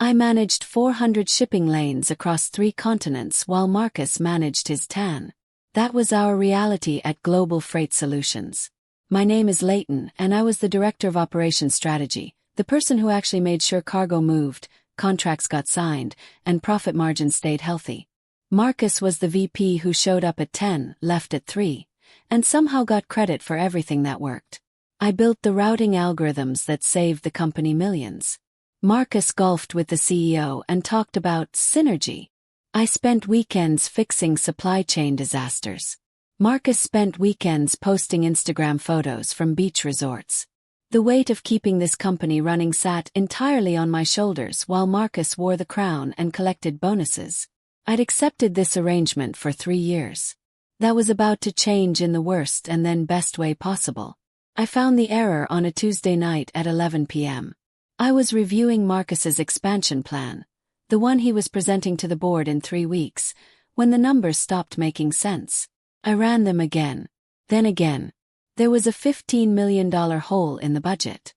I managed 400 shipping lanes across 3 continents while Marcus managed his 10. That was our reality at Global Freight Solutions. My name is Leighton, and I was the Director of Operations Strategy, the person who actually made sure cargo moved, contracts got signed, and profit margins stayed healthy. Marcus was the VP who showed up at 10, left at 3, and somehow got credit for everything that worked. I built the routing algorithms that saved the company millions. Marcus golfed with the CEO and talked about synergy. I spent weekends fixing supply chain disasters. Marcus spent weekends posting Instagram photos from beach resorts. The weight of keeping this company running sat entirely on my shoulders while Marcus wore the crown and collected bonuses. I'd accepted this arrangement for 3 years. That was about to change in the worst and then best way possible. I found the error on a Tuesday night at 11 p.m. I was reviewing Marcus's expansion plan, the one he was presenting to the board in 3 weeks, when the numbers stopped making sense. I ran them again, then again. There was a $15 million hole in the budget.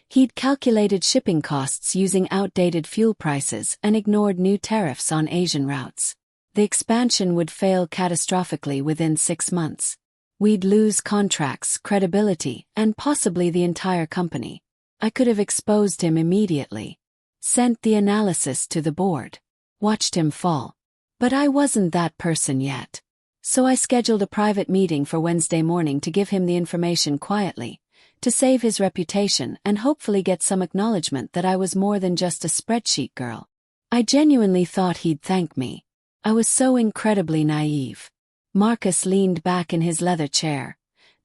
He'd calculated shipping costs using outdated fuel prices and ignored new tariffs on Asian routes. The expansion would fail catastrophically within 6 months. We'd lose contracts, credibility, and possibly the entire company. I could have exposed him immediately. Sent the analysis to the board. Watched him fall. But I wasn't that person yet. So I scheduled a private meeting for Wednesday morning to give him the information quietly, to save his reputation and hopefully get some acknowledgement that I was more than just a spreadsheet girl. I genuinely thought he'd thank me. I was so incredibly naive. Marcus leaned back in his leather chair,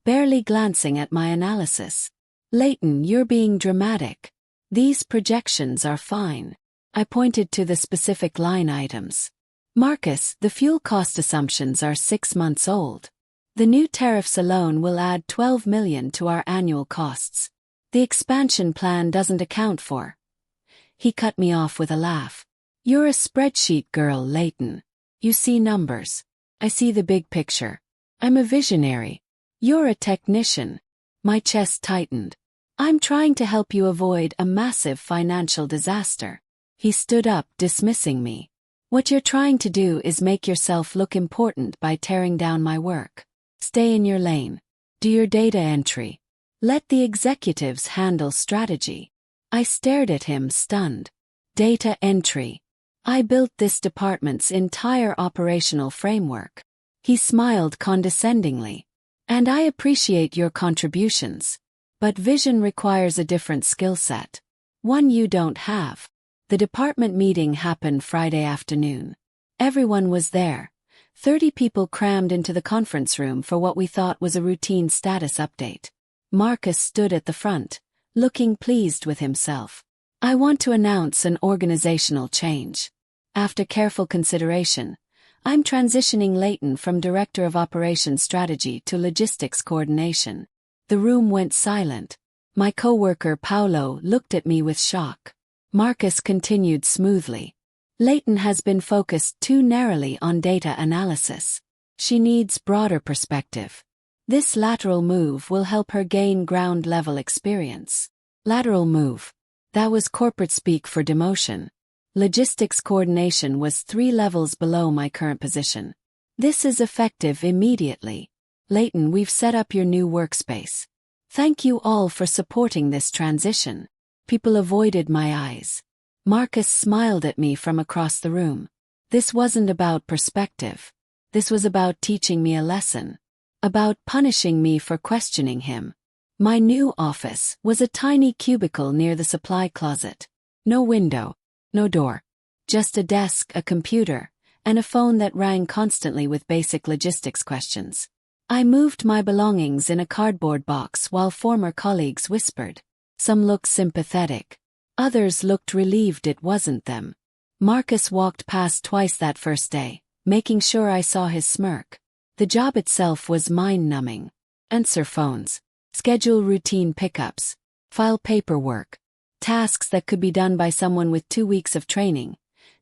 barely glancing at my analysis. Leighton, you're being dramatic. These projections are fine. I pointed to the specific line items. Marcus, the fuel cost assumptions are 6 months old. The new tariffs alone will add $12 million to our annual costs. The expansion plan doesn't account for. He cut me off with a laugh. You're a spreadsheet girl, Leighton. You see numbers. I see the big picture. I'm a visionary. You're a technician. My chest tightened. I'm trying to help you avoid a massive financial disaster. He stood up, dismissing me. What you're trying to do is make yourself look important by tearing down my work. Stay in your lane. Do your data entry. Let the executives handle strategy. I stared at him, stunned. Data entry. I built this department's entire operational framework. He smiled condescendingly. And I appreciate your contributions. But vision requires a different skill set. One you don't have. The department meeting happened Friday afternoon. Everyone was there. 30 people crammed into the conference room for what we thought was a routine status update. Marcus stood at the front, looking pleased with himself. I want to announce an organizational change. After careful consideration, I'm transitioning Leighton from Director of Operations Strategy to Logistics Coordination. The room went silent. My coworker Paolo looked at me with shock. Marcus continued smoothly. Leighton has been focused too narrowly on data analysis. She needs broader perspective. This lateral move will help her gain ground-level experience. Lateral move. That was corporate speak for demotion. Logistics coordination was 3 levels below my current position. This is effective immediately. Leighton, we've set up your new workspace. Thank you all for supporting this transition. People avoided my eyes. Marcus smiled at me from across the room. This wasn't about perspective. This was about teaching me a lesson. About punishing me for questioning him. My new office was a tiny cubicle near the supply closet. No window. No door. Just a desk, a computer, and a phone that rang constantly with basic logistics questions. I moved my belongings in a cardboard box while former colleagues whispered. Some looked sympathetic. Others looked relieved it wasn't them. Marcus walked past twice that first day, making sure I saw his smirk. The job itself was mind-numbing. Answer phones. Schedule routine pickups. File paperwork. Tasks that could be done by someone with 2 weeks of training,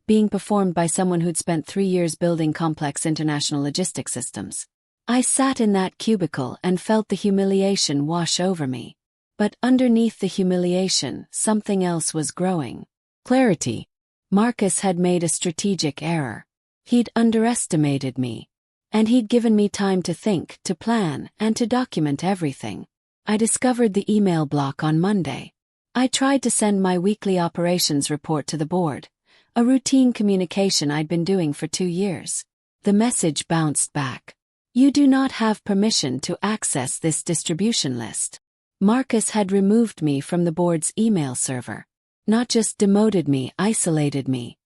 being performed by someone who'd spent 3 years building complex international logistics systems. I sat in that cubicle and felt the humiliation wash over me. But underneath the humiliation, something else was growing. Clarity. Marcus had made a strategic error. He'd underestimated me. And he'd given me time to think, to plan, and to document everything. I discovered the email block on Monday. I tried to send my weekly operations report to the board, a routine communication I'd been doing for 2 years. The message bounced back. You do not have permission to access this distribution list. Marcus had removed me from the board's email server. Not just demoted me, isolated me.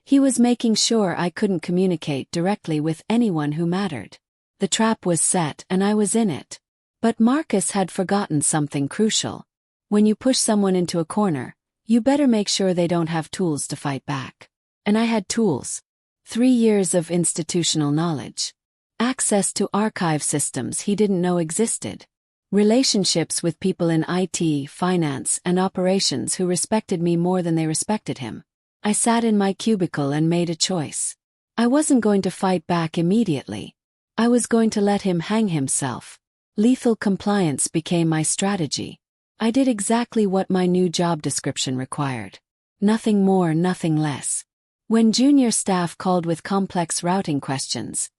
He was making sure I couldn't communicate directly with anyone who mattered. The trap was set and I was in it. But Marcus had forgotten something crucial. When you push someone into a corner, you better make sure they don't have tools to fight back. And I had tools. 3 years of institutional knowledge. Access to archive systems he didn't know existed. Relationships with people in IT, finance, and operations who respected me more than they respected him. I sat in my cubicle and made a choice. I wasn't going to fight back immediately. I was going to let him hang himself. Lethal compliance became my strategy. I did exactly what my new job description required. Nothing more, nothing less. When junior staff called with complex routing questions,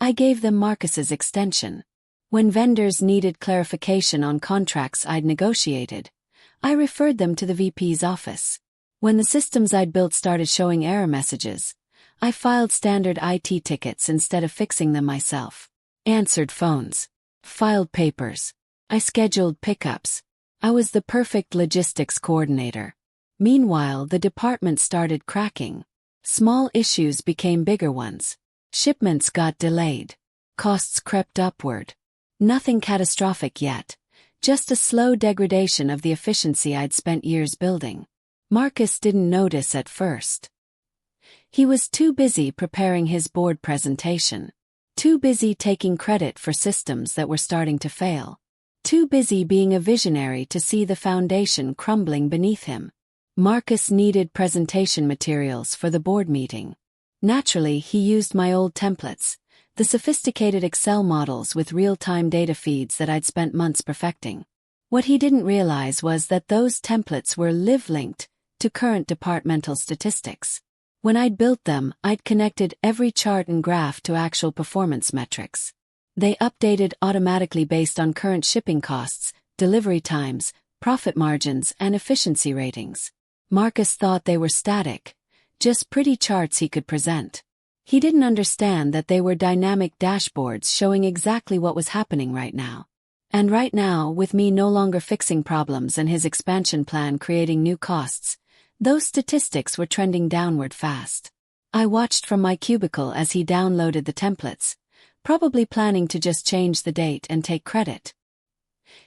I gave them Marcus's extension. When vendors needed clarification on contracts I'd negotiated, I referred them to the VP's office. When the systems I'd built started showing error messages, I filed standard IT tickets instead of fixing them myself. Answered phones. Filed papers. I scheduled pickups. I was the perfect logistics coordinator. Meanwhile, the department started cracking. Small issues became bigger ones. Shipments got delayed. Costs crept upward. Nothing catastrophic yet, just a slow degradation of the efficiency I'd spent years building. Marcus didn't notice at first. He was too busy preparing his board presentation. Too busy taking credit for systems that were starting to fail. Too busy being a visionary to see the foundation crumbling beneath him. Marcus needed presentation materials for the board meeting. Naturally, he used my old templates, the sophisticated Excel models with real-time data feeds that I'd spent months perfecting. What he didn't realize was that those templates were live-linked to current departmental statistics. When I'd built them, I'd connected every chart and graph to actual performance metrics. They updated automatically based on current shipping costs, delivery times, profit margins, and efficiency ratings. Marcus thought they were static, just pretty charts he could present. He didn't understand that they were dynamic dashboards showing exactly what was happening right now. And right now, with me no longer fixing problems and his expansion plan creating new costs, those statistics were trending downward fast. I watched from my cubicle as he downloaded the templates, probably planning to just change the date and take credit.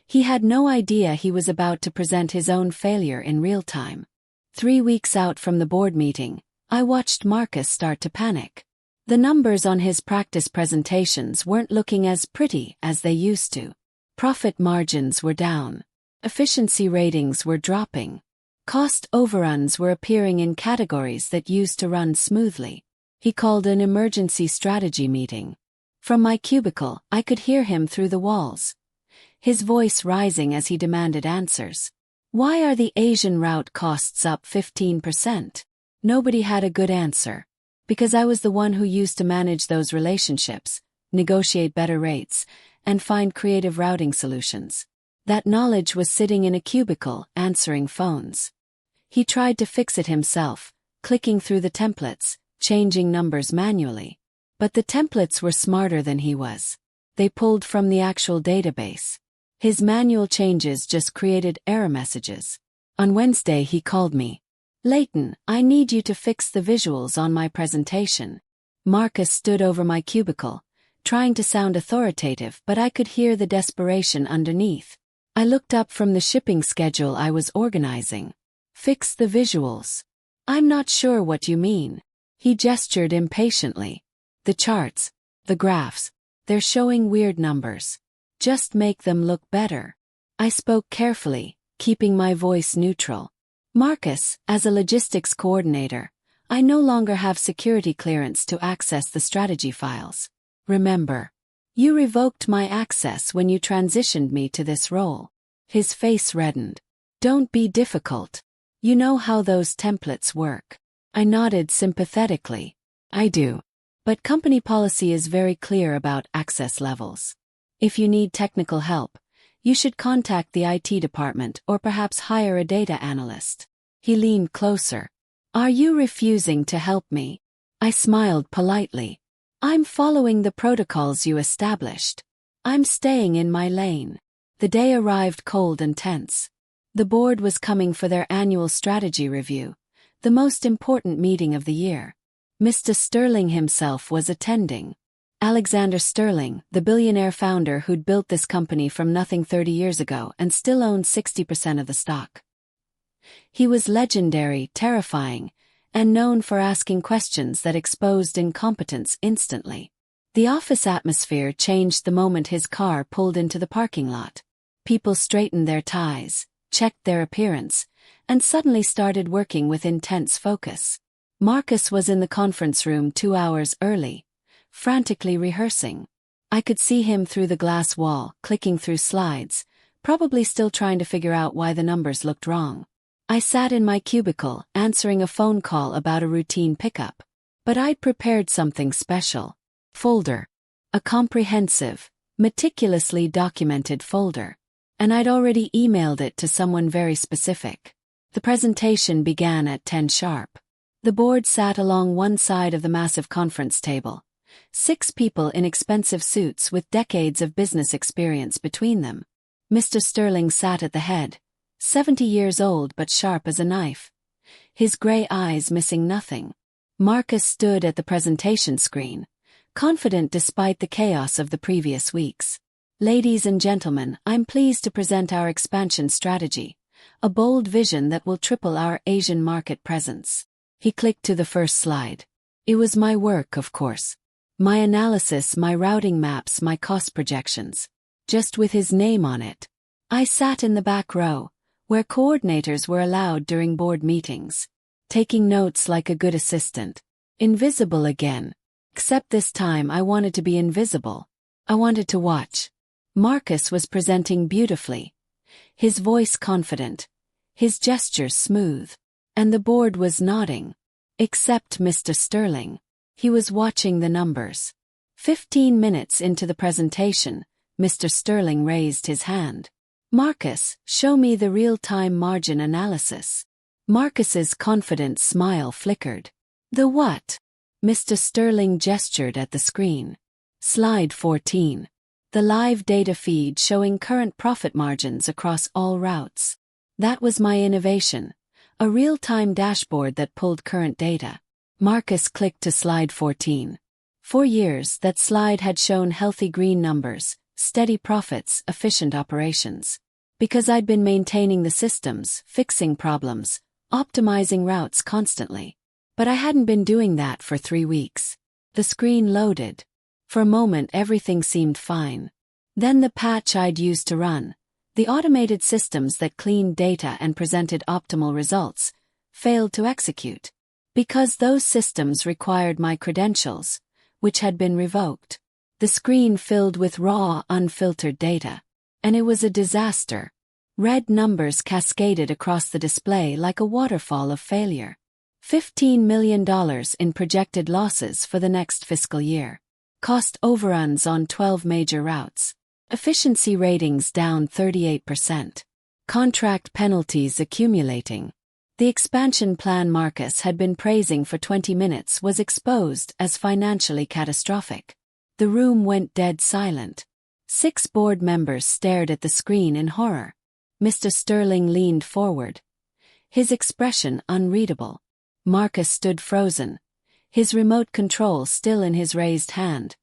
He had no idea he was about to present his own failure in real time. 3 weeks out from the board meeting, I watched Marcus start to panic. The numbers on his practice presentations weren't looking as pretty as they used to. Profit margins were down. Efficiency ratings were dropping. Cost overruns were appearing in categories that used to run smoothly. He called an emergency strategy meeting. From my cubicle, I could hear him through the walls. His voice rising as he demanded answers. Why are the Asian route costs up 15%? Nobody had a good answer. Because I was the one who used to manage those relationships, negotiate better rates, and find creative routing solutions. That knowledge was sitting in a cubicle, answering phones. He tried to fix it himself, clicking through the templates, changing numbers manually. But the templates were smarter than he was. They pulled from the actual database. His manual changes just created error messages. On Wednesday he called me. Leighton, I need you to fix the visuals on my presentation. Marcus stood over my cubicle, trying to sound authoritative, but I could hear the desperation underneath. I looked up from the shipping schedule I was organizing. Fix the visuals. I'm not sure what you mean. He gestured impatiently. The charts, the graphs, they're showing weird numbers. Just make them look better. I spoke carefully, keeping my voice neutral. Marcus, as a logistics coordinator, I no longer have security clearance to access the strategy files. Remember, you revoked my access when you transitioned me to this role. His face reddened. Don't be difficult. You know how those templates work. I nodded sympathetically. I do. But company policy is very clear about access levels. If you need technical help, you should contact the IT department or perhaps hire a data analyst. He leaned closer. Are you refusing to help me? I smiled politely. I'm following the protocols you established. I'm staying in my lane. The day arrived cold and tense. The board was coming for their annual strategy review, the most important meeting of the year. Mr. Sterling himself was attending. Alexander Sterling, the billionaire founder who'd built this company from nothing 30 years ago and still owned 60% of the stock. He was legendary, terrifying, and known for asking questions that exposed incompetence instantly. The office atmosphere changed the moment his car pulled into the parking lot. People straightened their ties, checked their appearance, and suddenly started working with intense focus. Marcus was in the conference room 2 hours early, frantically rehearsing. I could see him through the glass wall, clicking through slides, probably still trying to figure out why the numbers looked wrong. I sat in my cubicle, answering a phone call about a routine pickup. But I'd prepared something special. Folder. A comprehensive, meticulously documented folder. And I'd already emailed it to someone very specific. The presentation began at 10 sharp. The board sat along one side of the massive conference table. 6 people in expensive suits with decades of business experience between them. Mr. Sterling sat at the head, 70 years old but sharp as a knife. His gray eyes missing nothing. Marcus stood at the presentation screen, confident despite the chaos of the previous weeks. Ladies and gentlemen, I'm pleased to present our expansion strategy, a bold vision that will triple our Asian market presence. He clicked to the first slide. It was my work, of course. My analysis, my routing maps, my cost projections. Just with his name on it. I sat in the back row, where coordinators were allowed during board meetings. Taking notes like a good assistant. Invisible again. Except this time I wanted to be invisible. I wanted to watch. Marcus was presenting beautifully. His voice confident. His gestures smooth. And the board was nodding. Except Mr. Sterling. He was watching the numbers. 15 minutes into the presentation, Mr. Sterling raised his hand. Marcus, show me the real-time margin analysis. Marcus's confident smile flickered. The what? Mr. Sterling gestured at the screen. Slide 14. The live data feed showing current profit margins across all routes. That was my innovation. A real-time dashboard that pulled current data. Marcus clicked to slide 14. For years, that slide had shown healthy green numbers, steady profits, efficient operations. Because I'd been maintaining the systems, fixing problems, optimizing routes constantly. But I hadn't been doing that for 3 weeks. The screen loaded. For a moment everything seemed fine. Then the patch I'd used to run, the automated systems that cleaned data and presented optimal results, failed to execute. Because those systems required my credentials, which had been revoked. The screen filled with raw, unfiltered data. And it was a disaster. Red numbers cascaded across the display like a waterfall of failure. $15 million in projected losses for the next fiscal year. Cost overruns on 12 major routes. Efficiency ratings down 38%. Contract penalties accumulating. The expansion plan Marcus had been praising for 20 minutes was exposed as financially catastrophic. The room went dead silent. 6 board members stared at the screen in horror. Mr. Sterling leaned forward. His expression unreadable. Marcus stood frozen, his remote control still in his raised hand.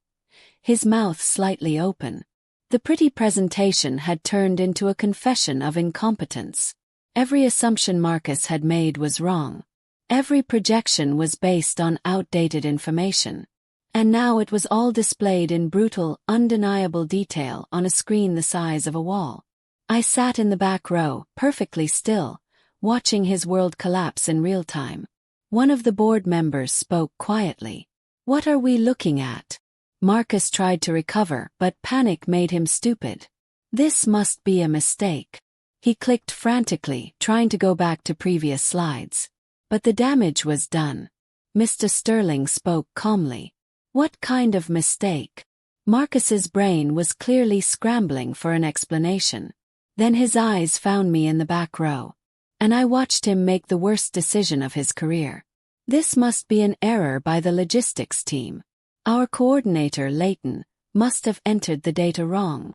His mouth slightly open. The pretty presentation had turned into a confession of incompetence. Every assumption Marcus had made was wrong. Every projection was based on outdated information. And now it was all displayed in brutal, undeniable detail on a screen the size of a wall. I sat in the back row, perfectly still, watching his world collapse in real time. One of the board members spoke quietly. What are we looking at? Marcus tried to recover, but panic made him stupid. This must be a mistake. He clicked frantically, trying to go back to previous slides. But the damage was done. Mr. Sterling spoke calmly. What kind of mistake? Marcus's brain was clearly scrambling for an explanation. Then his eyes found me in the back row. And I watched him make the worst decision of his career. This must be an error by the logistics team. Our coordinator, Leighton, must have entered the data wrong.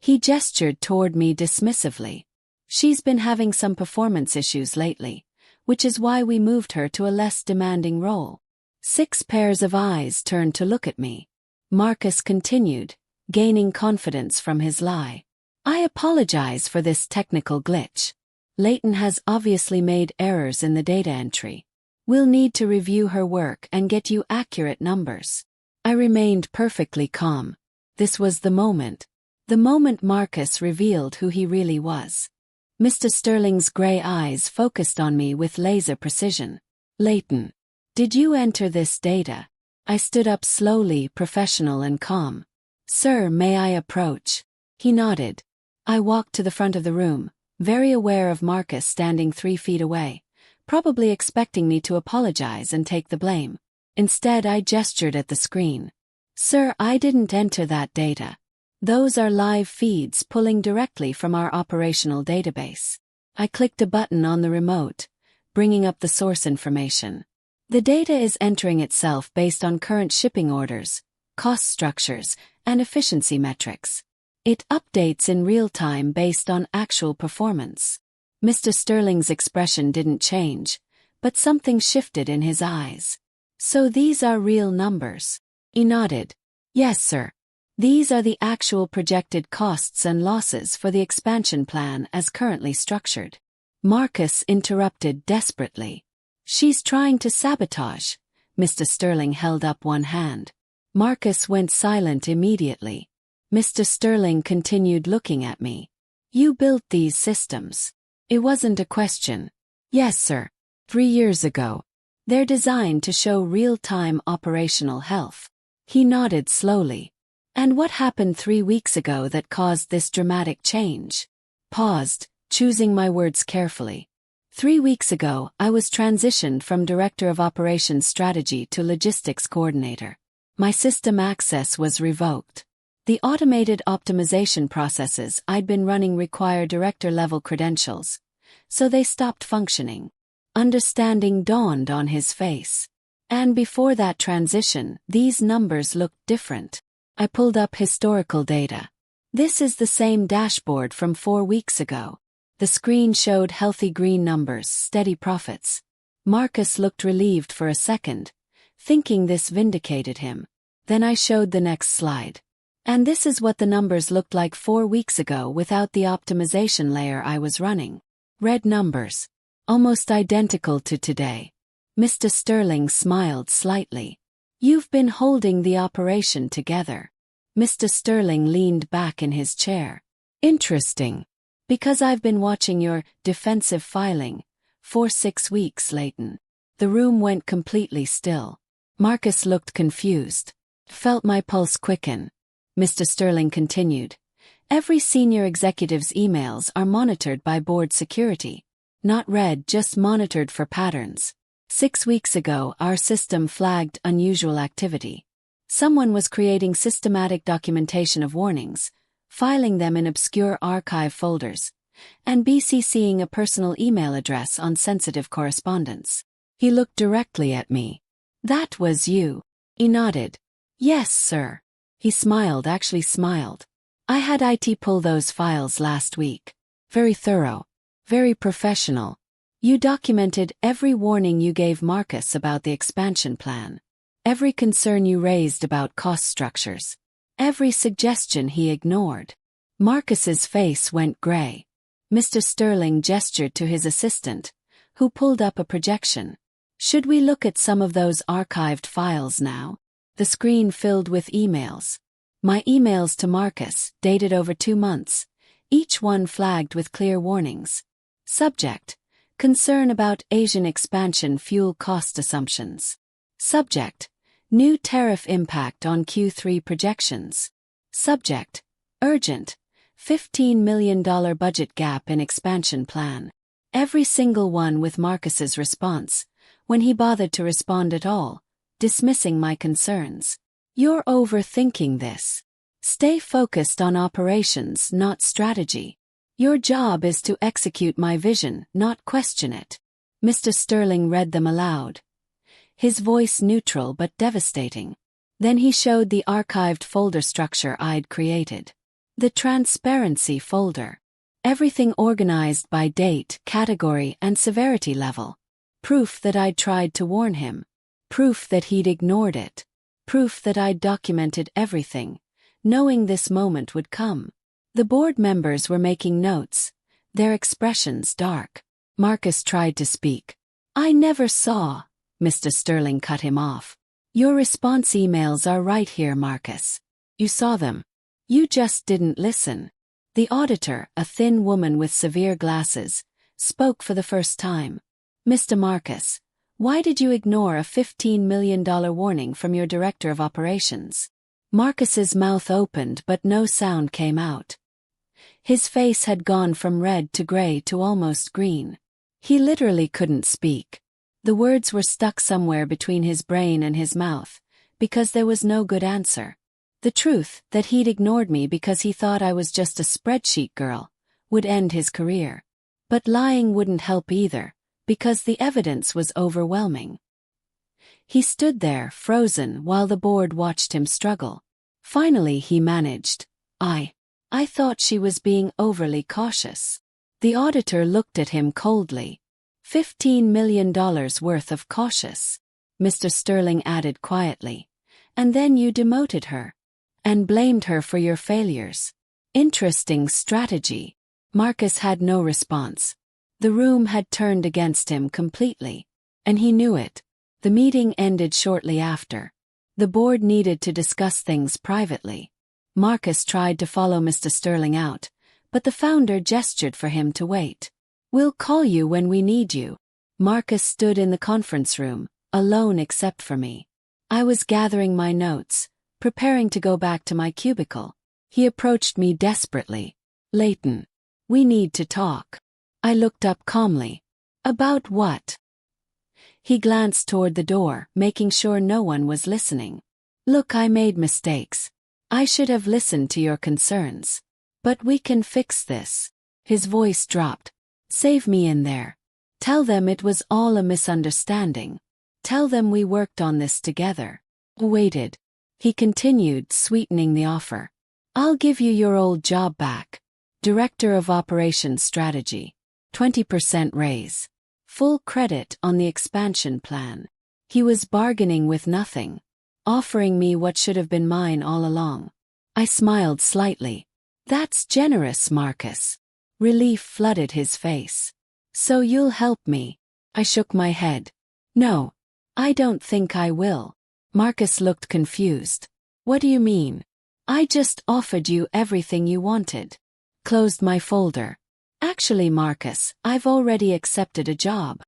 He gestured toward me dismissively. She's been having some performance issues lately, which is why we moved her to a less demanding role. 6 pairs of eyes turned to look at me. Marcus continued, gaining confidence from his lie. I apologize for this technical glitch. Leighton has obviously made errors in the data entry. We'll need to review her work and get you accurate numbers. I remained perfectly calm. This was the moment. The moment Marcus revealed who he really was. Mr. Sterling's gray eyes focused on me with laser precision. Leighton, did you enter this data? I stood up slowly, professional and calm. Sir, may I approach? He nodded. I walked to the front of the room, very aware of Marcus standing 3 feet away, probably expecting me to apologize and take the blame. Instead, I gestured at the screen. Sir, I didn't enter that data. Those are live feeds pulling directly from our operational database. I clicked a button on the remote, bringing up the source information. The data is entering itself based on current shipping orders, cost structures, and efficiency metrics. It updates in real time based on actual performance. Mr. Sterling's expression didn't change, but something shifted in his eyes. So these are real numbers? He nodded. Yes, sir. These are the actual projected costs and losses for the expansion plan as currently structured. Marcus interrupted desperately. She's trying to sabotage. Mr. Sterling held up one hand. Marcus went silent immediately. Mr. Sterling continued looking at me. You built these systems. It wasn't a question. Yes, sir. 3 years ago. They're designed to show real-time operational health. He nodded slowly. And what happened 3 weeks ago that caused this dramatic change? Paused, choosing my words carefully. 3 weeks ago, I was transitioned from Director of Operations Strategy to Logistics Coordinator. My system access was revoked. The automated optimization processes I'd been running require director-level credentials, so they stopped functioning. Understanding dawned on his face. And before that transition, these numbers looked different. I pulled up historical data. This is the same dashboard from 4 weeks ago. The screen showed healthy green numbers, steady profits. Marcus looked relieved for a second, thinking this vindicated him. Then I showed the next slide. And this is what the numbers looked like 4 weeks ago without the optimization layer I was running. Red numbers. Almost identical to today. Mr. Sterling smiled slightly. You've been holding the operation together. Mr. Sterling leaned back in his chair. Interesting. Because I've been watching your defensive filing for 6 weeks, Leighton. The room went completely still. Marcus looked confused. Felt my pulse quicken. Mr. Sterling continued. Every senior executive's emails are monitored by board security. Not read, just monitored for patterns. 6 weeks ago, our system flagged unusual activity. Someone was creating systematic documentation of warnings, filing them in obscure archive folders, and BCCing a personal email address on sensitive correspondence. He looked directly at me. That was you. He nodded. Yes, sir. He smiled, actually smiled. I had IT pull those files last week. Very thorough. Very professional. You documented every warning you gave Marcus about the expansion plan. Every concern you raised about cost structures. Every suggestion he ignored. Marcus's face went gray. Mr. Sterling gestured to his assistant, who pulled up a projection. Should we look at some of those archived files now? The screen filled with emails. My emails to Marcus, dated over 2 months, each one flagged with clear warnings. Subject: concern about Asian expansion fuel cost assumptions. Subject: new tariff impact on Q3 projections. Subject: urgent: $15 million budget gap in expansion plan. Every single one with Marcus's response, when he bothered to respond at all, dismissing my concerns. You're overthinking this. Stay focused on operations, not strategy. Your job is to execute my vision, not question it. Mr. Sterling read them aloud, his voice neutral but devastating. Then he showed the archived folder structure I'd created. The transparency folder. Everything organized by date, category, and severity level. Proof that I'd tried to warn him. Proof that he'd ignored it. Proof that I'd documented everything, knowing this moment would come. The board members were making notes, their expressions dark. Marcus tried to speak. I never saw. Mr. Sterling cut him off. Your response emails are right here, Marcus. You saw them. You just didn't listen. The auditor, a thin woman with severe glasses, spoke for the first time. Mr. Marcus, why did you ignore a $15 million warning from your director of operations? Marcus's mouth opened but no sound came out. His face had gone from red to gray to almost green. He literally couldn't speak. The words were stuck somewhere between his brain and his mouth, because there was no good answer. The truth, that he'd ignored me because he thought I was just a spreadsheet girl, would end his career. But lying wouldn't help either, because the evidence was overwhelming. He stood there, frozen, while the board watched him struggle. Finally he managed. I thought she was being overly cautious. The auditor looked at him coldly. $15 million worth of cautious. Mr. Sterling added quietly. And then you demoted her. And blamed her for your failures. Interesting strategy. Marcus had no response. The room had turned against him completely. And he knew it. The meeting ended shortly after. The board needed to discuss things privately. Marcus tried to follow Mr. Sterling out, but the founder gestured for him to wait. We'll call you when we need you. Marcus stood in the conference room, alone except for me. I was gathering my notes, preparing to go back to my cubicle. He approached me desperately. Leighton, we need to talk. I looked up calmly. About what? He glanced toward the door, making sure no one was listening. Look, I made mistakes. I should have listened to your concerns. But we can fix this. His voice dropped. Save me in there. Tell them it was all a misunderstanding. Tell them we worked on this together. Waited. He continued, sweetening the offer. I'll give you your old job back. Director of Operations Strategy. 20% raise. Full credit on the expansion plan. He was bargaining with nothing. Offering me what should have been mine all along. I smiled slightly. That's generous, Marcus. Relief flooded his face. So you'll help me? I shook my head. No. I don't think I will. Marcus looked confused. What do you mean? I just offered you everything you wanted. Closed my folder. Actually, Marcus, I've already accepted a job.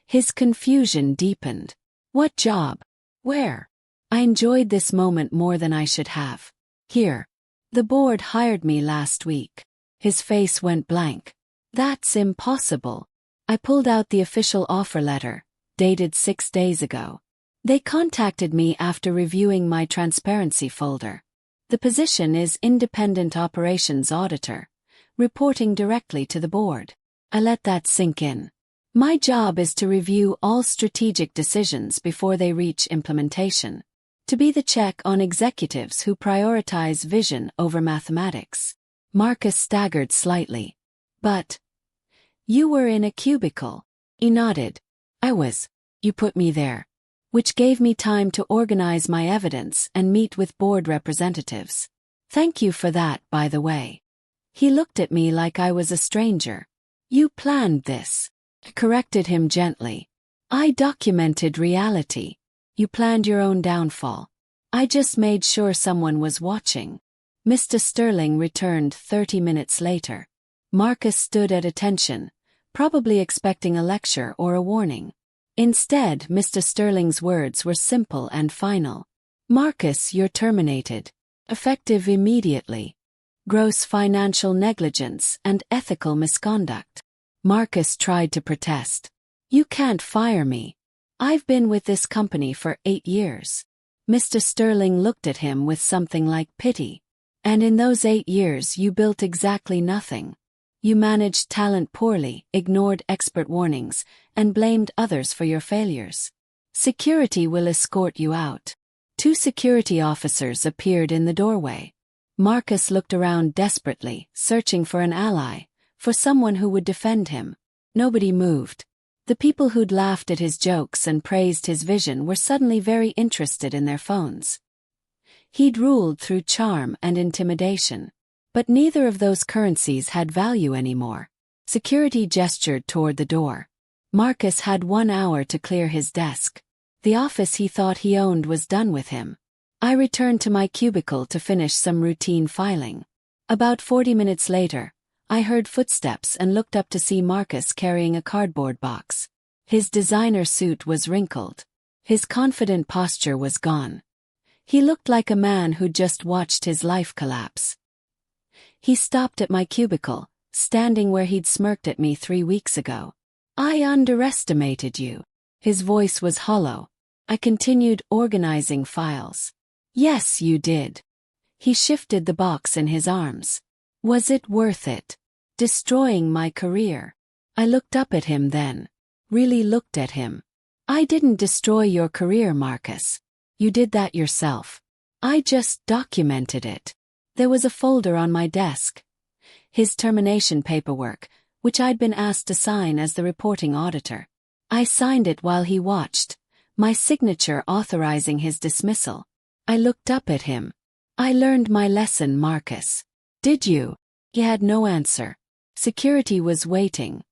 His confusion deepened. What job? Where? I enjoyed this moment more than I should have. Here. The board hired me last week. His face went blank. That's impossible. I pulled out the official offer letter, dated 6 days ago. They contacted me after reviewing my transparency folder. The position is Independent Operations Auditor, reporting directly to the board. I let that sink in. My job is to review all strategic decisions before they reach implementation. To be the check on executives who prioritize vision over mathematics. Marcus staggered slightly. But you were in a cubicle. He nodded. I was. You put me there. Which gave me time to organize my evidence and meet with board representatives. Thank you for that, by the way. He looked at me like I was a stranger. You planned this. I corrected him gently. I documented reality. You planned your own downfall. I just made sure someone was watching. Mr. Sterling returned 30 minutes later. Marcus stood at attention, probably expecting a lecture or a warning. Instead, Mr. Sterling's words were simple and final. Marcus, you're terminated. Effective immediately. gross financial negligence, and ethical misconduct. Marcus tried to protest. "You can't fire me. I've been with this company for 8 years." Mr. Sterling looked at him with something like pity. "And in those 8 years you built exactly nothing. You managed talent poorly, ignored expert warnings, and blamed others for your failures. Security will escort you out." 2 security officers appeared in the doorway. Marcus looked around desperately, searching for an ally, for someone who would defend him. Nobody moved. The people who'd laughed at his jokes and praised his vision were suddenly very interested in their phones. He'd ruled through charm and intimidation. But neither of those currencies had value anymore. Security gestured toward the door. Marcus had 1 hour to clear his desk. The office he thought he owned was done with him. I returned to my cubicle to finish some routine filing. About 40 minutes later, I heard footsteps and looked up to see Marcus carrying a cardboard box. His designer suit was wrinkled. His confident posture was gone. He looked like a man who'd just watched his life collapse. He stopped at my cubicle, standing where he'd smirked at me 3 weeks ago. "I underestimated you." His voice was hollow. I continued organizing files. "Yes, you did." He shifted the box in his arms. "Was it worth it? Destroying my career?" I looked up at him then. Really looked at him. "I didn't destroy your career, Marcus. You did that yourself. I just documented it." There was a folder on my desk. His termination paperwork, which I'd been asked to sign as the reporting auditor. I signed it while he watched, my signature authorizing his dismissal. I looked up at him. "I learned my lesson, Marcus." "Did you?" He had no answer. Security was waiting.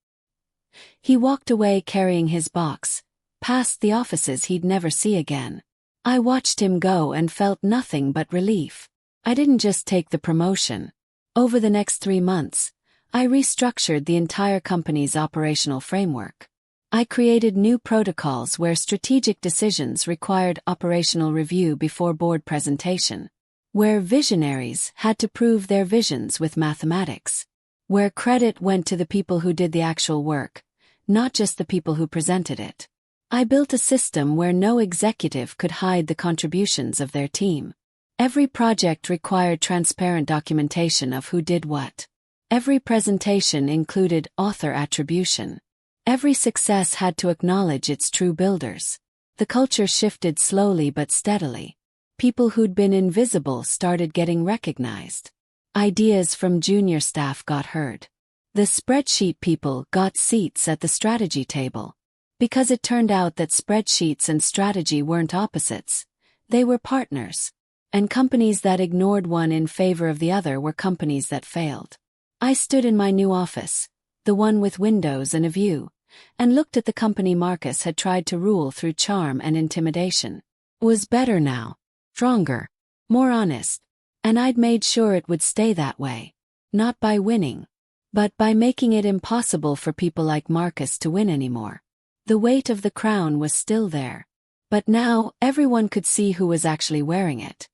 He walked away carrying his box, past the offices he'd never see again. I watched him go and felt nothing but relief. I didn't just take the promotion. Over the next 3 months, I restructured the entire company's operational framework. I created new protocols where strategic decisions required operational review before board presentation, where visionaries had to prove their visions with mathematics, where credit went to the people who did the actual work, not just the people who presented it. I built a system where no executive could hide the contributions of their team. Every project required transparent documentation of who did what. Every presentation included author attribution. Every success had to acknowledge its true builders. The culture shifted slowly but steadily. People who'd been invisible started getting recognized. Ideas from junior staff got heard. The spreadsheet people got seats at the strategy table. Because it turned out that spreadsheets and strategy weren't opposites. They were partners. And companies that ignored one in favor of the other were companies that failed. I stood in my new office, the one with windows and a view, and looked at the company Marcus had tried to rule through charm and intimidation. It was better now. Stronger. More honest. And I'd made sure it would stay that way. Not by winning, but by making it impossible for people like Marcus to win anymore. The weight of the crown was still there. But now, everyone could see who was actually wearing it.